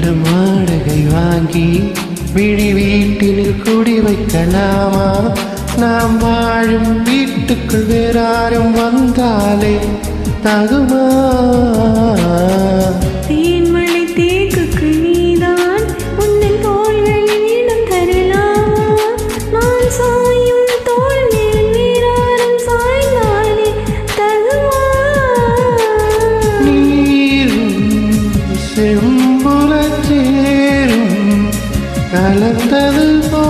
இடம் வாடகை வாங்கி விழி வீட்டில் குடி வைக்கலாமா? நாம் வாழும் வீட்டுக்குள் வேறாரும் வந்தாலே தகுமா? தேன்மழை தேக்குக்கு நீதான் உன்னன் தோள்களில் இடம் தரலாமா? நான் சாயும் தோள் மேல் வேறாரும் சாய்ந்தாலே தகுமா? நீரும் செம்புல சேரும் கலந்தது போ